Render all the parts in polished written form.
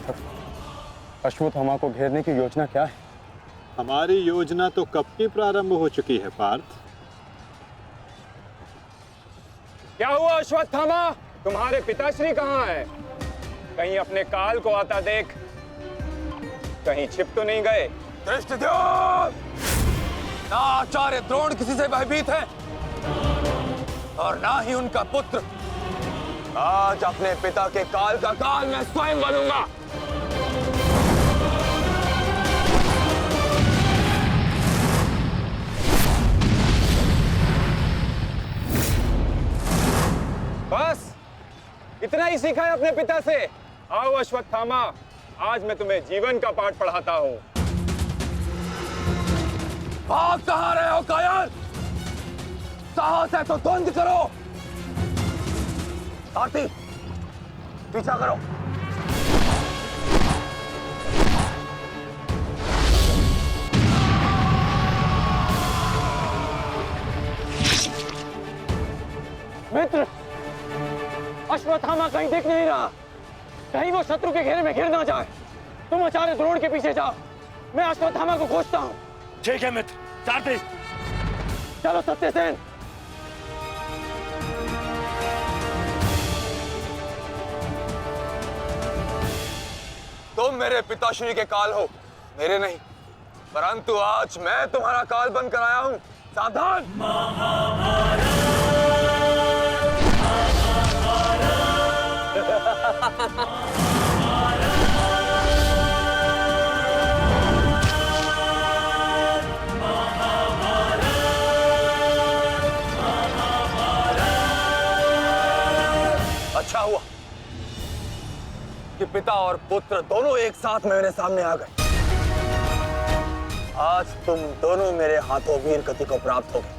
जाधव, अश्वत्थामा को घेरने की योजना क्या है? हमारी योजना तो कब की प्रारंभ हो चुकी है पार्थ। क्या हुआ अश्वत्थामा? तुम्हारे पिताश्री कहाँ है? कहीं अपने काल को आता देख, कहीं छिप तो नहीं गए? धृष्टद्युम्न! ना आचार्य द्रोण किसी से भयभीत है और ना ही उनका पुत्र। आज अपने पिता के काल का काल मैं स्वयं बनूंगा। बस इतना ही सीखा है अपने पिता से? आओ अश्वत्थामा, आज मैं तुम्हें जीवन का पाठ पढ़ाता हूँ। भाग कहाँ रहे हो कायर? साहस है तो द्वंद्व करो। आरती, पीछा करो। मित्र, अश्वत्थामा कहीं दिख नहीं रहा। कहीं वो शत्रु के घेरे में घिर ना जाए। तुम आचार्य द्रोण के पीछे जाओ, मैं अश्वत्थामा को खोजता हूँ। ठीक है मित्र। सारथी, चलो सत्यसेन। तुम मेरे पिताश्री के काल हो, मेरे नहीं। परंतु आज मैं तुम्हारा काल बनकर आया हूं। सावधान! अच्छा हुआ कि पिता और पुत्र दोनों एक साथ मेरे सामने आ गए। आज तुम दोनों मेरे हाथों वीर गति को प्राप्त हो गए।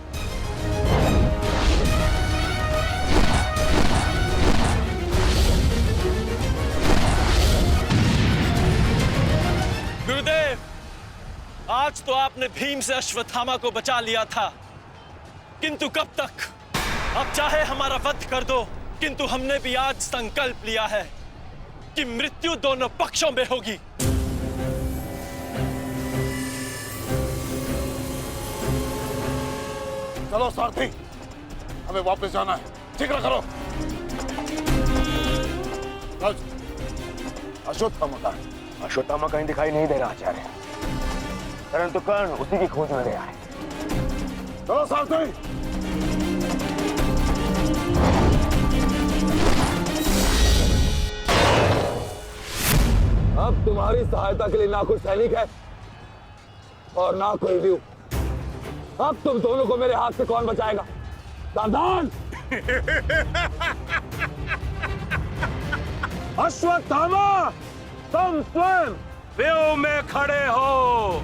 गुरुदेव, आज तो आपने भीम से अश्वत्थामा को बचा लिया था, किंतु कब तक? अब चाहे हमारा वध कर दो, किंतु हमने भी आज संकल्प लिया है कि मृत्यु दोनों पक्षों में होगी। चलो सारथी, हमें वापस जाना है। ठीक करो। अश्वत्थामा का है? अश्वत्थामा कहीं दिखाई नहीं दे रहा आचार्य, परंतु कर्ण उसी की खोज में गया है। चलो सारथी। अब तुम्हारी सहायता के लिए ना कोई सैनिक है और ना कोई व्यू। अब तुम दोनों को मेरे हाथ से कौन बचाएगा? सावधान! अश्वत्थामा, तुम स्वयं व्यू में खड़े हो।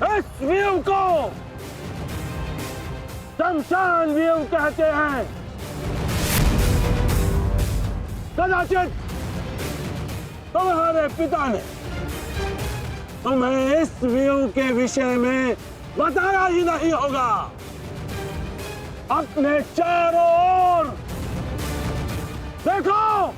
इस व्यू को शमशान व्यू कहते हैं। कदाचित तुम्हारे पिता ने तुम्हें इस व्यू के विषय में बताया ही नहीं होगा। अपने चारों ओर देखो।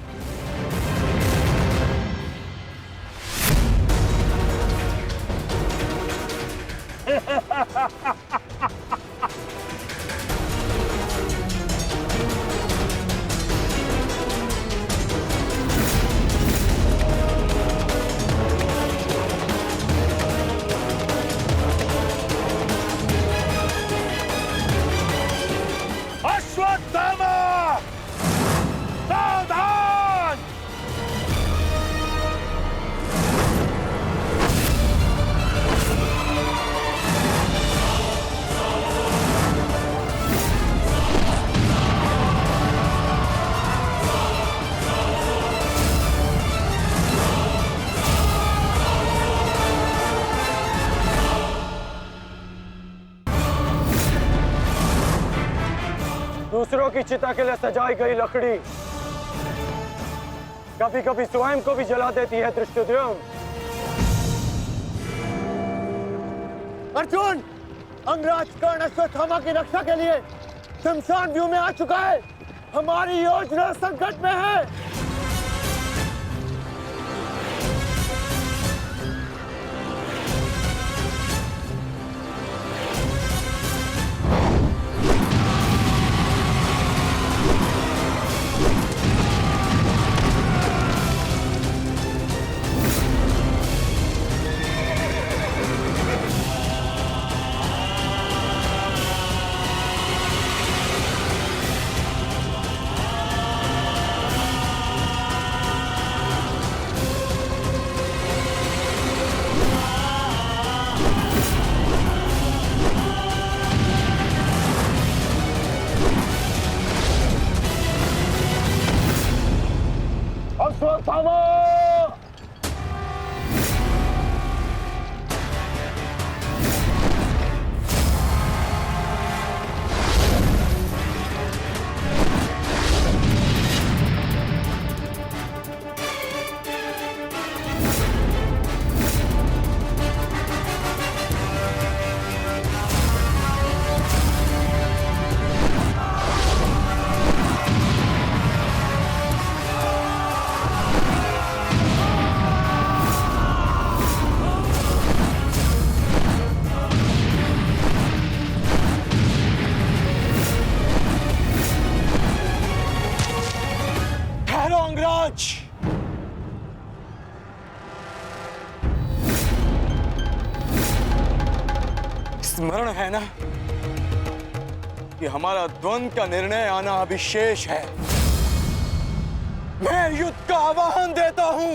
अश्वत्थामा, सावधान! दूसरों की चिता के लिए सजाई गई लकड़ी कभी कभी स्वयं को भी जला देती है धृष्टद्युम्न। अर्जुन, अंगराज कर्ण अश्वत्थामा की रक्षा के लिए शमशान व्यू में आ चुका है। हमारी योजना संकट में है। स्मरण है ना कि हमारा द्वंद्व का निर्णय आना अभी शेष है। मैं युद्ध का आह्वान देता हूं।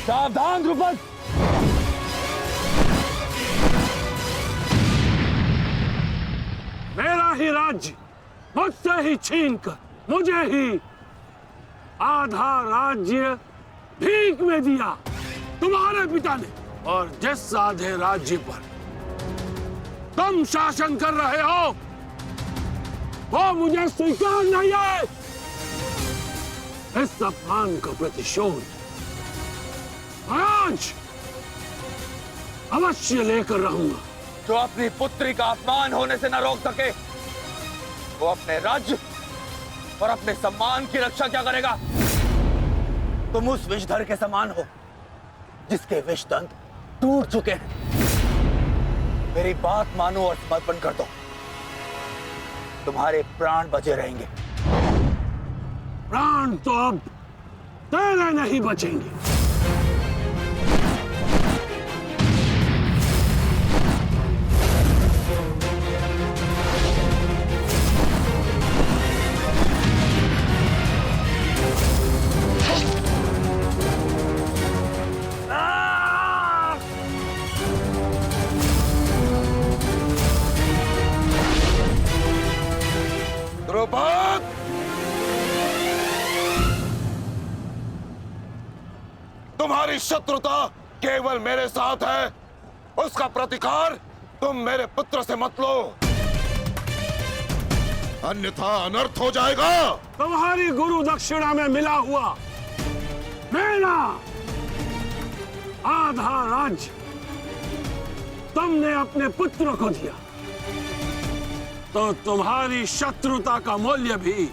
सावधान द्रुपद। मेरा ही राज्य मुझसे ही छीनकर मुझे ही आधा राज्य भीख में दिया तुम्हारे पिता ने, और जिस आधे राज्य पर तुम शासन कर रहे हो वो मुझे स्वीकार नहीं है। इस अपमान का प्रतिशोध आज अवश्य लेकर रहूंगा। जो अपनी पुत्री का अपमान होने से न रोक सके वो अपने राज्य और अपने सम्मान की रक्षा क्या करेगा? तुम उस विषधर के समान हो जिसके विषदंत टूट चुके हैं। मेरी बात मानो और समर्पण कर दो, तुम्हारे प्राण बचे रहेंगे। प्राण तो अब तेरे नहीं बचेंगे। द्रुपद, तुम्हारी शत्रुता केवल मेरे साथ है, उसका प्रतिकार तुम मेरे पुत्र से मत लो, अन्यथा अनर्थ हो जाएगा। तुम्हारी गुरु दक्षिणा में मिला हुआ मेरा आधा राज्य तुमने अपने पुत्र को दिया, तो तुम्हारी शत्रुता का मूल्य भी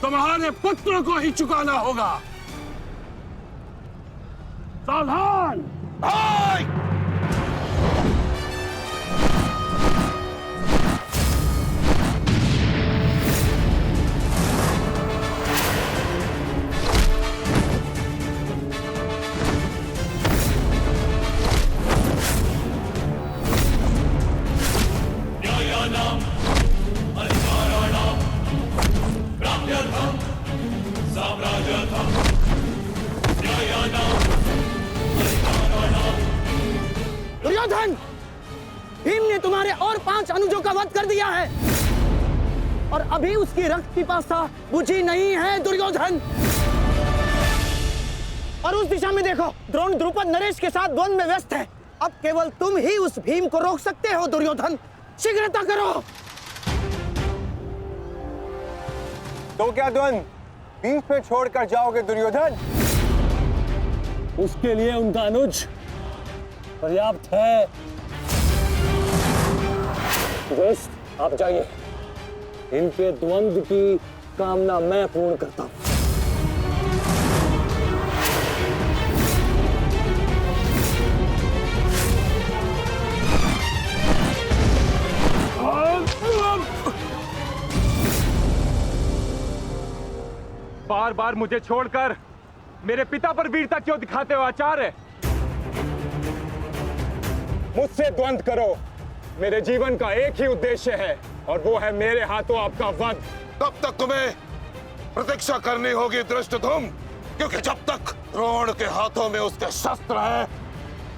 तुम्हारे पुत्र को ही चुकाना होगा। सावधान! भाई! दुर्योधन, भीम ने तुम्हारे और 5 अनुजों का वध कर दिया है और अभी उसकी रक्त पिपासा बुझी नहीं है दुर्योधन। और उस दिशा में देखो, द्रोण द्रुपद नरेश के साथ द्वंद्व में व्यस्त है। अब केवल तुम ही उस भीम को रोक सकते हो दुर्योधन, शीघ्रता करो। तो क्या द्वंद्व बीच में छोड़कर जाओगे दुर्योधन? उसके लिए उनका अनुज पर्याप्त है। आप जाइए, इनके द्वंद्व की कामना मैं पूर्ण करता हूं। बार बार मुझे छोड़कर मेरे पिता पर वीरता क्यों दिखाते हो आचार्य? मुझसे द्वंद्व करो, मेरे जीवन का एक ही उद्देश्य है और वो है मेरे हाथों आपका वध। तब तक तुम्हें प्रतीक्षा करनी होगी धृष्टद्युम्न, क्योंकि जब तक द्रोण के हाथों में उसके शस्त्र हैं,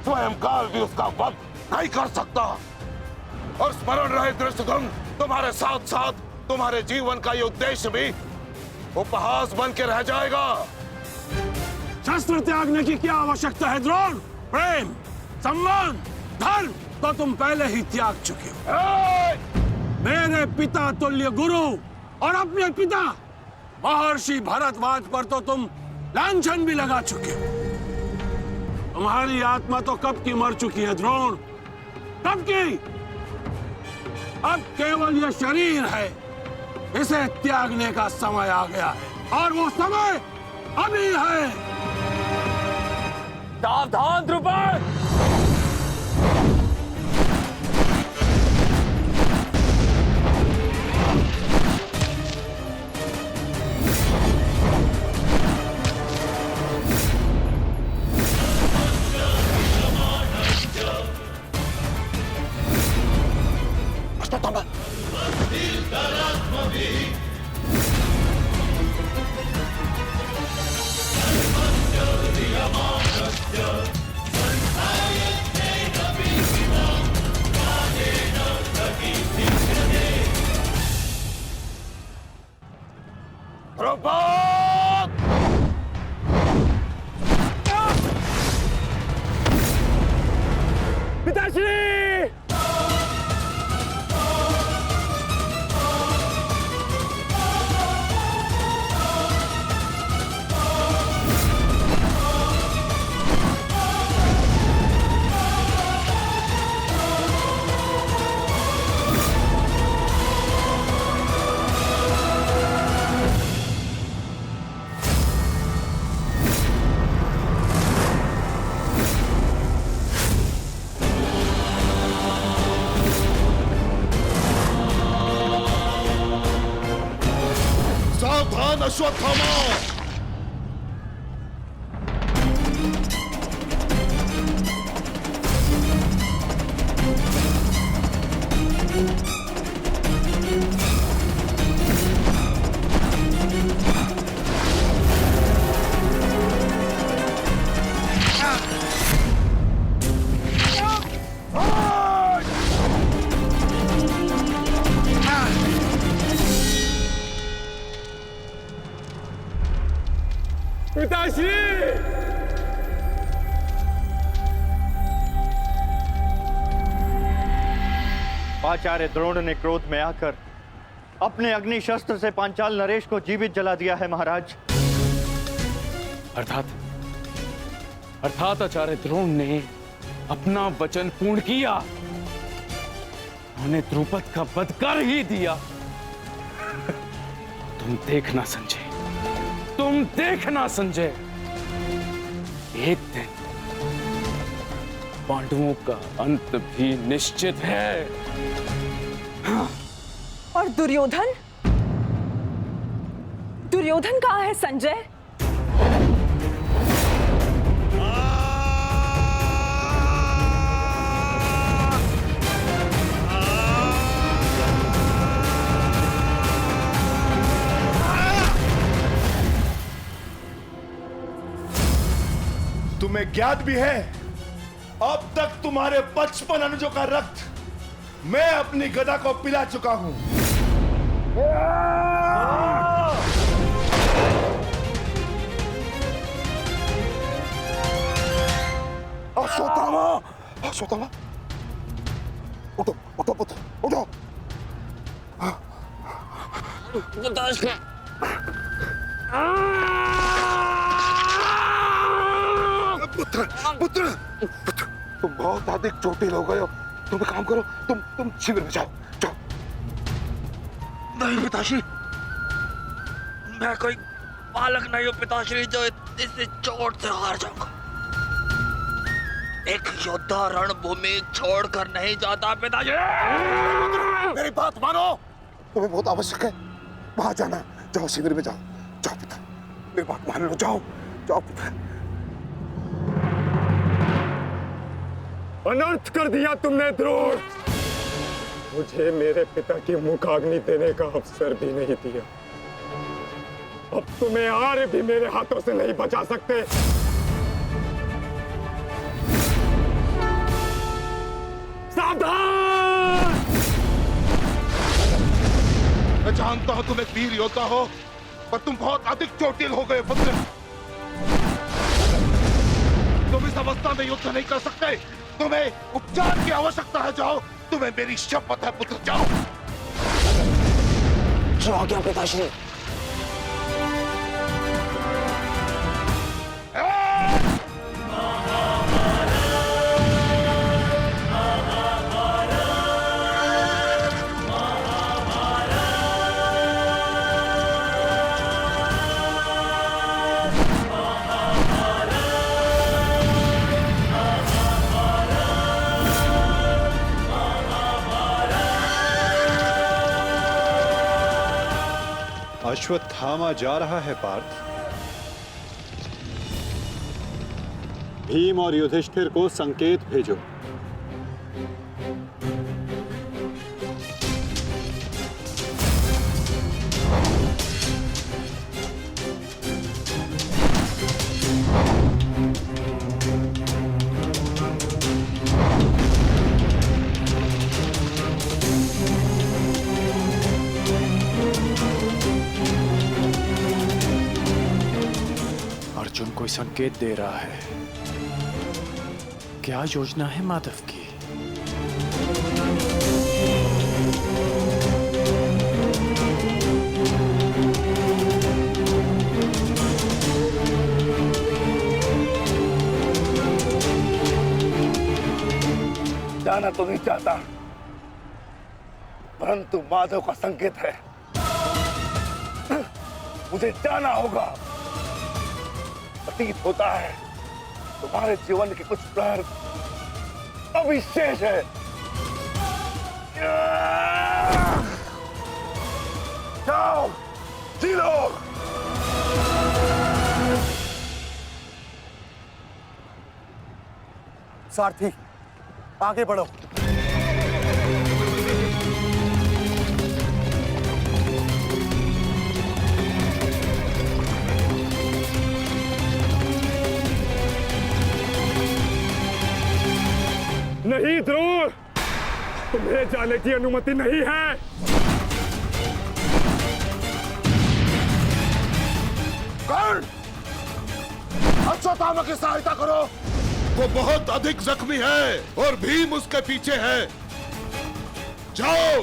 स्वयं काल भी उसका वध नहीं कर सकता। और स्मरण रहे धृष्टद्युम्न, तुम्हारे साथ साथ तुम्हारे जीवन का ये उद्देश्य भी उपहास बन के रह जाएगा। शस्त्र त्यागने की क्या आवश्यकता है द्रोण? प्रेम, सम्मान, धर्म तो तुम पहले ही त्याग चुके हो। मेरे पिता तुल्य गुरु और अपने पिता महर्षि भरद्वाज पर तो तुम लांछन भी लगा चुके हो। तुम्हारी आत्मा तो कब की मर चुकी है द्रोण, कब की। अब केवल यह शरीर है, इसे त्यागने का समय आ गया है और वो समय अभी है। सावधान द्रुपद! अश्वत्थामा। पिताश्री! सावधान अश्वत्थामा। पिताश्री! आचार्य द्रोण ने क्रोध में आकर अपने अग्नि शस्त्र से पांचाल नरेश को जीवित जला दिया है महाराज। अर्थात आचार्य द्रोण ने अपना वचन पूर्ण किया। उन्होंने द्रुपद का वध कर ही दिया। तुम देखना संजय, तुम देखना संजय, एक दिन पांडवों का अंत भी निश्चित है। और दुर्योधन? दुर्योधन कहाँ है संजय? तुम्हें ज्ञात भी है, अब तक तुम्हारे 55 अनुजों का रक्त मैं अपनी गदा को पिला चुका हूं। अश्वत्थामा, अश्वत्थामा, उठो, उठो पुत्र, उठो। पुत्र, पुत्र, पुत्र, तुम बहुत अधिक चोटिल हो गए हो। तुम एक काम करो, तुम शिविर में जाओ, जाओ। नहीं पिताश्री, मैं कोई बालक नहीं हूँ पिताश्री जो इस चोट से हार जाऊंगा। एक योद्धा रणभूमि छोड़कर नहीं जाता पिताश्री। मेरी बात मानो, तुम्हें बहुत आवश्यक है, वहां जाना। जाओ शिविर में जाओ, जाओ पुत्र, मेरी बात मान लो, जाओ, जाओ पुत्र। अनर्थ कर दिया तुमने द्रोण। मुझे मेरे पिता की मुखाग्नि देने का अवसर भी नहीं दिया। अब तुम्हें आर्य भी मेरे हाथों से नहीं बचा सकते। सावधान! मैं जानता हूं तुम एक वीर योद्धा हो, पर तुम बहुत अधिक चोटिल हो गए पुत्र। तुम इस अवस्था में युद्ध नहीं कर सकते। तुम्हें उपचार की आवश्यकता है। जाओ, तुम्हें मेरी शपथ है पुत्र, जाओ। जो आ गया पिताश्री। अश्वत्थामा जा रहा है पार्थ। भीम और युधिष्ठिर को संकेत भेजो। संकेत दे रहा है। क्या योजना है माधव की? जाना तो नहीं चाहता, परंतु माधव का संकेत है, मुझे जाना होगा। प्रतीत होता है तुम्हारे जीवन के कुछ प्रहर अभी शेष है। जाओ, जी लो। सारथी, आगे बढ़ो। नहीं द्रोण, तुम्हें जाने की अनुमति नहीं है। कर्ण, अश्वत्थामा की सहायता करो। वो बहुत अधिक जख्मी है और भीम उसके पीछे है। जाओ।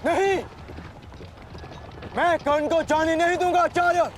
नहीं, मैं कर्ण को जाने नहीं दूंगा आचार्य।